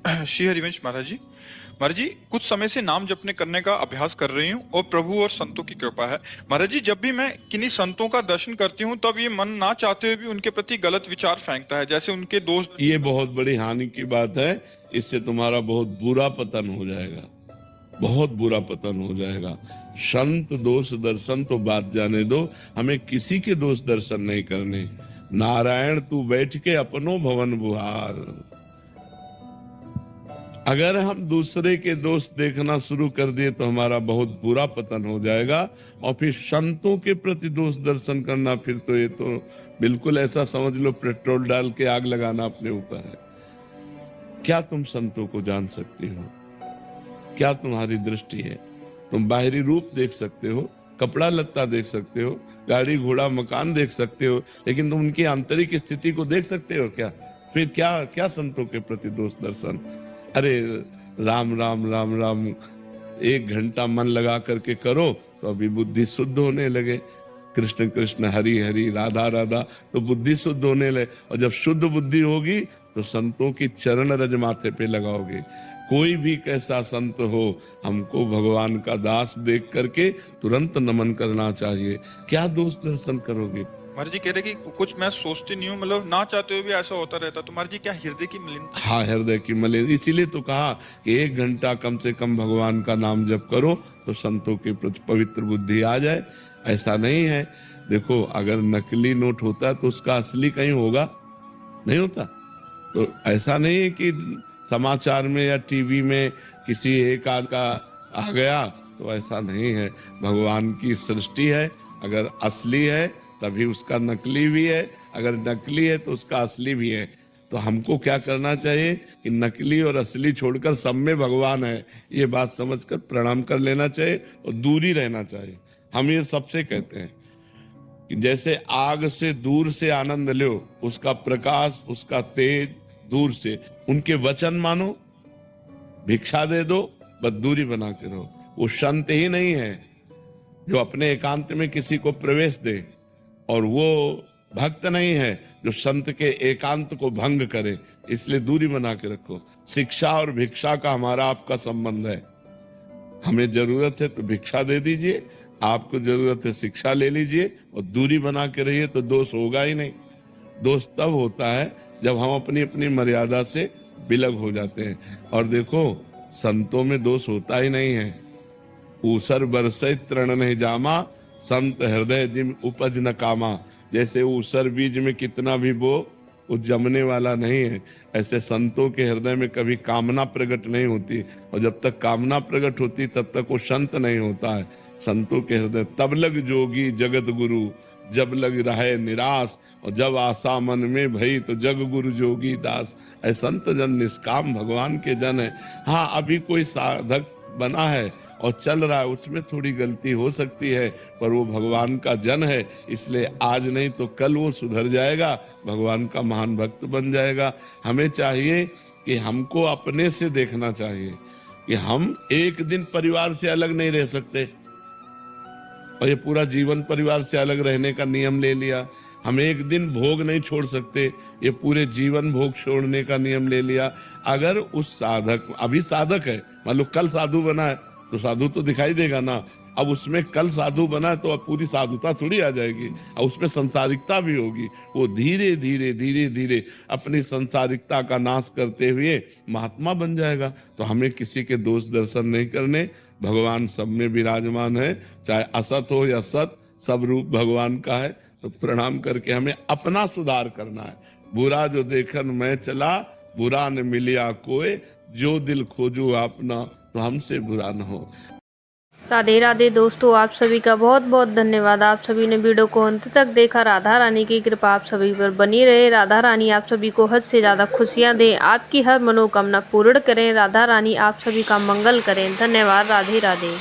श्री हरिवंश महाराज जी। महाराज जी, कुछ समय से नाम जपने करने का अभ्यास कर रही हूँ और प्रभु और संतों की कृपा है। महाराज जी, जब भी मैं किन्हीं संतों का दर्शन करती हूँ तब ये मन ना चाहते हुए भी उनके प्रति गलत विचार फेंकता है, जैसे उनके दोस्त। ये बहुत बड़ी हानि की बात है। इससे तुम्हारा बहुत बुरा पतन हो जाएगा, बहुत बुरा पतन हो जाएगा। संत दोष दर्शन तो बात जाने दो, हमें किसी के दोष दर्शन नहीं करने। नारायण तू बैठ के अपनो भवन बुहार। अगर हम दूसरे के दोष देखना शुरू कर दिए तो हमारा बहुत बुरा पतन हो जाएगा। और फिर संतों के प्रति दोष दर्शन करना, फिर तो ये तो बिल्कुल ऐसा समझ लो पेट्रोल डाल के आग लगाना अपने ऊपर है। क्या तुम संतों को जान सकती हो? क्या तुम्हारी दृष्टि है? तुम बाहरी रूप देख सकते हो, कपड़ा लत्ता देख सकते हो, गाड़ी घोड़ा मकान देख सकते हो, लेकिन तुम उनकी आंतरिक स्थिति को देख सकते हो क्या? फिर क्या क्या संतों के प्रति दोष दर्शन? अरे राम राम राम राम 1 घंटा मन लगा करके करो तो अभी बुद्धि शुद्ध होने लगे। कृष्ण कृष्ण हरि हरि राधा राधा तो बुद्धि शुद्ध होने लगे। और जब शुद्ध बुद्धि होगी तो संतों की चरण रज माथे पे लगाओगे। कोई भी कैसा संत हो, हमको भगवान का दास देख करके तुरंत नमन करना चाहिए। क्या दोष दर्शन करोगे? महाराज जी कह रहे कि कुछ मैं सोचती नहीं हूँ, मतलब ना चाहते हुए भी ऐसा होता रहता। तो महाराज जी, क्या हृदय की मलिनता? हाँ, हृदय की मलिन। इसीलिए तो कहा कि 1 घंटा कम से कम भगवान का नाम जप करो तो संतों के प्रति पवित्र बुद्धि आ जाए। ऐसा नहीं है, देखो अगर नकली नोट होता है तो उसका असली कहीं होगा, नहीं होता। तो ऐसा नहीं है कि समाचार में या टीवी में किसी एक आध का आ गया, तो ऐसा नहीं है। भगवान की सृष्टि है, अगर असली है तभी उसका नकली भी है, अगर नकली है तो उसका असली भी है। तो हमको क्या करना चाहिए कि नकली और असली छोड़कर सब में भगवान है, ये बात समझकर प्रणाम कर लेना चाहिए और दूरी रहना चाहिए। हम ये सबसे कहते हैं कि जैसे आग से दूर से आनंद लो, उसका प्रकाश उसका तेज दूर से, उनके वचन मानो, भिक्षा दे दो, बस दूरी बना के रहो। वो संत ही नहीं है जो अपने एकांत में किसी को प्रवेश दे, और वो भक्त नहीं है जो संत के एकांत को भंग करे। इसलिए दूरी बना के रखो। शिक्षा और भिक्षा का हमारा आपका संबंध है। हमें जरूरत है तो भिक्षा दे दीजिए, आपको जरूरत है शिक्षा ले लीजिए, और दूरी बना के रहिए तो दोष होगा ही नहीं। दोष तब होता है जब हम अपनी अपनी मर्यादा से विलग हो जाते हैं। और देखो, संतों में दोष होता ही नहीं है। ऊसर बरसे तृण नहीं जामा, संत हृदय जिम उपज न कामा। जैसे ऊसर बीज में कितना भी बो, वो जमने वाला नहीं है, ऐसे संतों के हृदय में कभी कामना प्रकट नहीं होती। और जब तक कामना प्रकट होती तब तक वो संत नहीं होता है। संतों के हृदय तब लग जोगी जगत गुरु, जब लग रहे निराश, और जब आशा मन में भई तो जग गुरु जोगी दास। ऐ संत जन निष्काम भगवान के जन है। हाँ, अभी कोई साधक बना है और चल रहा है, उसमें थोड़ी गलती हो सकती है, पर वो भगवान का जन है, इसलिए आज नहीं तो कल वो सुधर जाएगा, भगवान का महान भक्त बन जाएगा। हमें चाहिए कि हमको अपने से देखना चाहिए कि हम एक दिन परिवार से अलग नहीं रह सकते, और ये पूरा जीवन परिवार से अलग रहने का नियम ले लिया। हम एक दिन भोग नहीं छोड़ सकते, ये पूरे जीवन भोग छोड़ने का नियम ले लिया। अगर उस साधक, अभी साधक है, मान लो कल साधु बना है तो साधु तो दिखाई देगा ना। अब उसमें कल साधु बना है तो अब पूरी साधुता थोड़ी आ जाएगी, और उसमें संसारिकता भी होगी। वो धीरे धीरे धीरे धीरे अपनी संसारिकता का नाश करते हुए महात्मा बन जाएगा। तो हमें किसी के दोष दर्शन नहीं करने। भगवान सब में विराजमान है, चाहे असत हो या सत, सब रूप भगवान का है। तो प्रणाम करके हमें अपना सुधार करना है। बुरा जो देखन मैं चला, बुरा न मिलिया कोई, जो दिल खोजो अपना, तो हमसे बुरा न हो। राधे राधे दोस्तों, आप सभी का बहुत बहुत धन्यवाद। आप सभी ने वीडियो को अंत तक देखा। राधा रानी की कृपा आप सभी पर बनी रहे। राधा रानी आप सभी को हद से ज़्यादा खुशियां दें, आपकी हर मनोकामना पूर्ण करें। राधा रानी आप सभी का मंगल करें। धन्यवाद। राधे राधे।